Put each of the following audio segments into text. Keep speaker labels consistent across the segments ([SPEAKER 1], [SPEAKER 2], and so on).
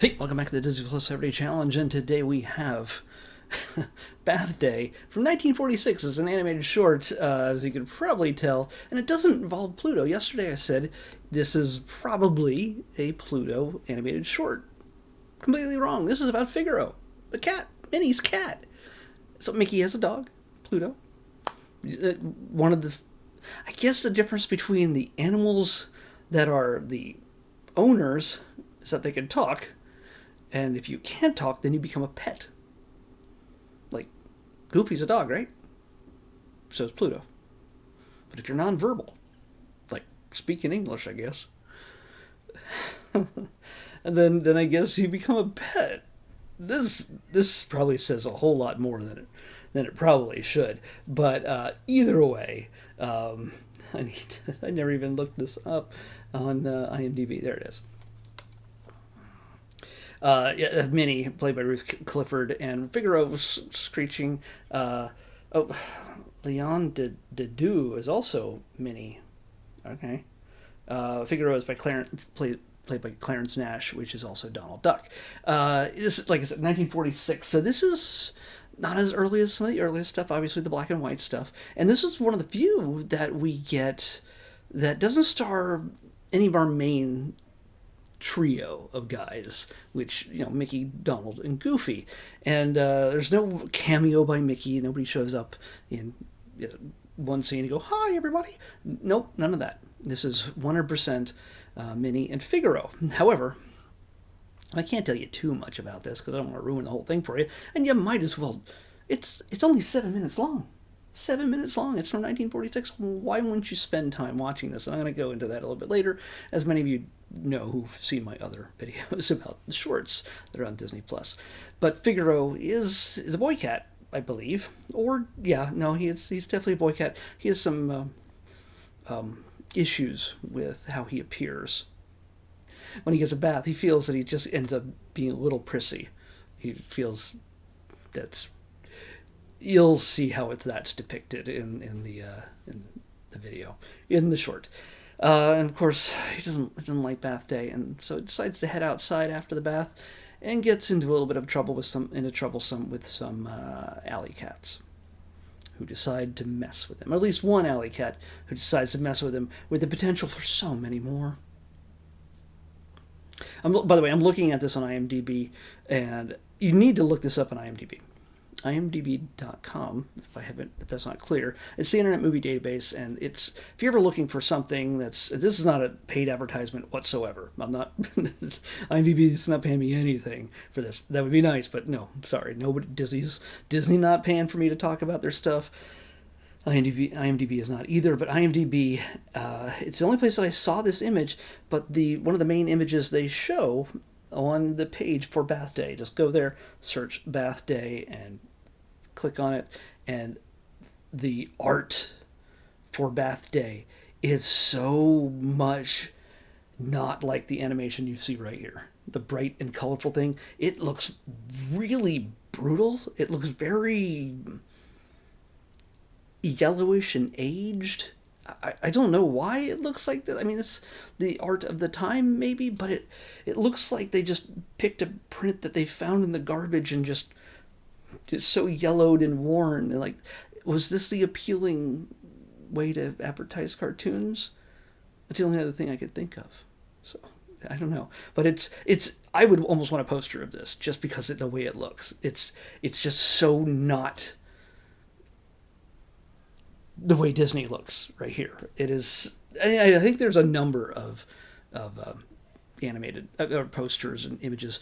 [SPEAKER 1] Hey, welcome back to the Disney Plus Everyday Challenge, and today we have Bath Day from 1946. It's an animated short, as you can probably tell, and it doesn't involve Pluto. Yesterday I said this is probably a Pluto animated short. Completely wrong. This is about Figaro, the cat, Minnie's cat. So Mickey has a dog, Pluto. One of the, I guess the difference between the animals that are the owners is that they can talk, and if you can't talk, then you become a pet. Like, Goofy's a dog, right? So is Pluto. But if you're nonverbal, like speaking English, I guess, and then I guess you become a pet. This probably says a whole lot more than it probably should. But either way, I never even looked this up on IMDb. There it is. Yeah, Minnie, played by Ruth Clifford, and Figaro was screeching. Oh, Leon de is also Minnie. Okay. Figaro is played by Clarence Nash, which is also Donald Duck. This, like I said, 1946. So this is not as early as some of the earliest stuff. Obviously, the black and white stuff, and this is one of the few that we get that doesn't star any of our main trio of guys, which, Mickey, Donald, and Goofy. And there's no cameo by Mickey. Nobody shows up in one scene and go, "Hi, everybody." Nope, none of that. This is 100% Minnie and Figaro. However, I can't tell you too much about this because I don't want to ruin the whole thing for you. And you might as well. It's only 7 minutes long. 7 minutes long. It's from 1946. Why wouldn't you spend time watching this? And I'm going to go into that a little bit later, as many of you know who've seen my other videos about the shorts that are on Disney Plus. But Figaro is a boy cat, I believe. Or yeah, no, he's definitely a boy cat. He has some issues with how he appears. When he gets a bath, he feels that he just ends up being a little prissy. He feels that's you'll see how that's depicted in the video, in the short. And of course, he doesn't like bath day, and so decides to head outside after the bath, and gets into a little bit of trouble with some alley cats who decide to mess with him. Or at least one alley cat who decides to mess with him, with the potential for so many more. By the way, I'm looking at this on IMDb, and you need to look this up on IMDb. IMDb.com, if that's not clear. It's the Internet Movie Database, and it's, if you're ever looking for something this is not a paid advertisement whatsoever. I'm not, IMDb's not paying me anything for this. That would be nice, but no, sorry, nobody, Disney not paying for me to talk about their stuff. IMDb is not either, but IMDb, it's the only place that I saw this image, but one of the main images they show on the page for Bath Day, just go there, search Bath Day, and click on it, and the art for Bath Day is so much not like the animation you see right here. The bright and colorful thing, it looks really brutal. It looks very yellowish and aged. I don't know why it looks like that. I mean, it's the art of the time, maybe, but it looks like they just picked a print that they found in the garbage and just it's so yellowed and worn. And like, was this the appealing way to advertise cartoons? That's the only other thing I could think of. So I don't know, but it's. I would almost want a poster of this just because of the way it looks. It's just so not the way Disney looks right here. It is. I think there's a number of animated posters and images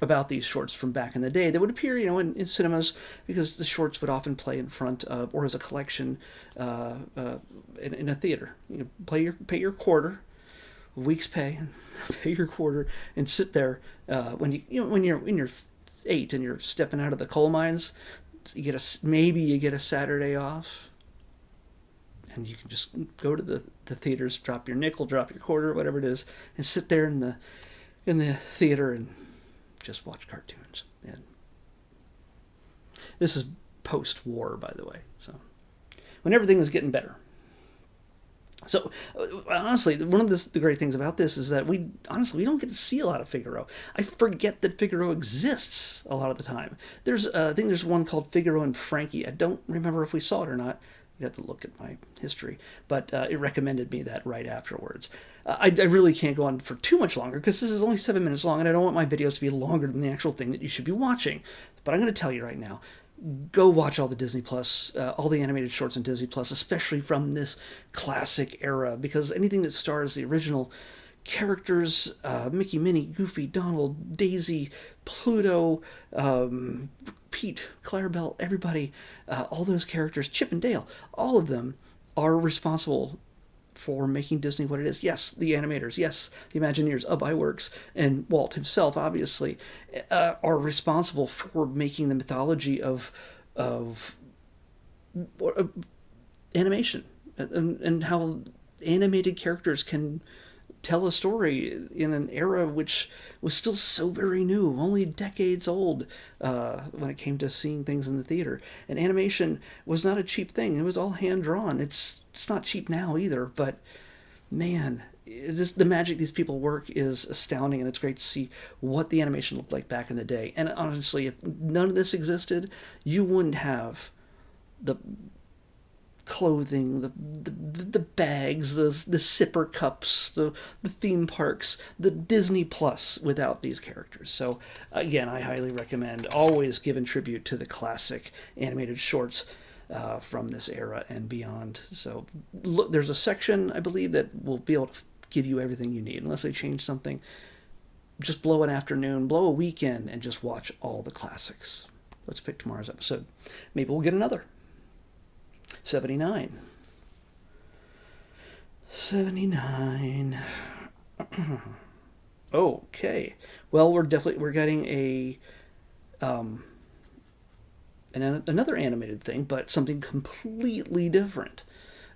[SPEAKER 1] about these shorts from back in the day that would appear, in cinemas, because the shorts would often play in front of or as a collection in a theater. Pay your quarter, a week's pay, pay your quarter, and sit there when you're in your 8 and you're stepping out of the coal mines. You get a Saturday off. And you can just go to the theaters, drop your nickel, drop your quarter, whatever it is, and sit there in the theater and just watch cartoons. And this is post-war, by the way, so when everything was getting better. So honestly, one of the great things about this is that we don't get to see a lot of Figaro. I forget that Figaro exists a lot of the time. I think there's one called Figaro and Frankie. I don't remember if we saw it or not. You have to look at my history, but it recommended me that right afterwards. I really can't go on for too much longer because this is only 7 minutes long, and I don't want my videos to be longer than the actual thing that you should be watching. But I'm going to tell you right now, go watch all the Disney Plus, all the animated shorts on Disney Plus, especially from this classic era, because anything that stars the original characters, Mickey, Minnie, Goofy, Donald, Daisy, Pluto, Pete, Clarabelle, everybody, all those characters, Chip and Dale, all of them are responsible for making Disney what it is. Yes, the animators, yes, the Imagineers of iWorks, and Walt himself, obviously, are responsible for making the mythology of animation and how animated characters can tell a story in an era which was still so very new, only decades old when it came to seeing things in the theater. And animation was not a cheap thing. It was all hand drawn. It's not cheap now either, but man, the magic these people work is astounding, and it's great to see what the animation looked like back in the day. And honestly, if none of this existed, you wouldn't have the clothing, the bags, the sipper cups, the theme parks, the Disney Plus without these characters. So again, I highly recommend always giving tribute to the classic animated shorts from this era and beyond. So look, there's a section I believe that will be able to give you everything you need, unless they change something. Just blow an afternoon, blow a weekend, and just watch all the classics. Let's pick tomorrow's episode. Maybe we'll get another. 79. 79. Okay. Well, we're getting another animated thing, but something completely different.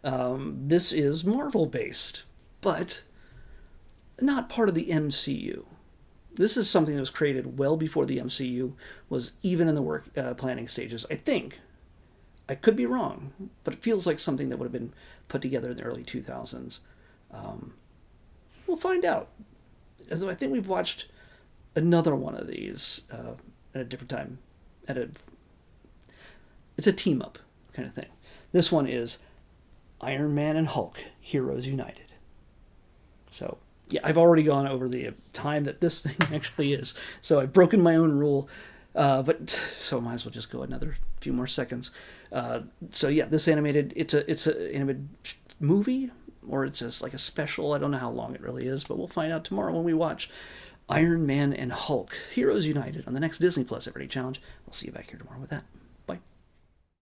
[SPEAKER 1] This is Marvel based, but not part of the MCU. This is something that was created well before the MCU was even in the work planning stages, I think. I could be wrong, but it feels like something that would have been put together in the early 2000s. We'll find out. As I think we've watched another one of these at a different time. It's a team-up kind of thing. This one is Iron Man and Hulk, Heroes United. So, yeah, I've already gone over the time that this thing actually is. So I've broken my own rule. So I might as well just go another few more seconds. So yeah, this animated, it's an animated movie, or it's just like a special. I don't know how long it really is, but we'll find out tomorrow when we watch Iron Man and Hulk, Heroes United on the next Disney Plus Everyday Challenge. I'll see you back here tomorrow with that.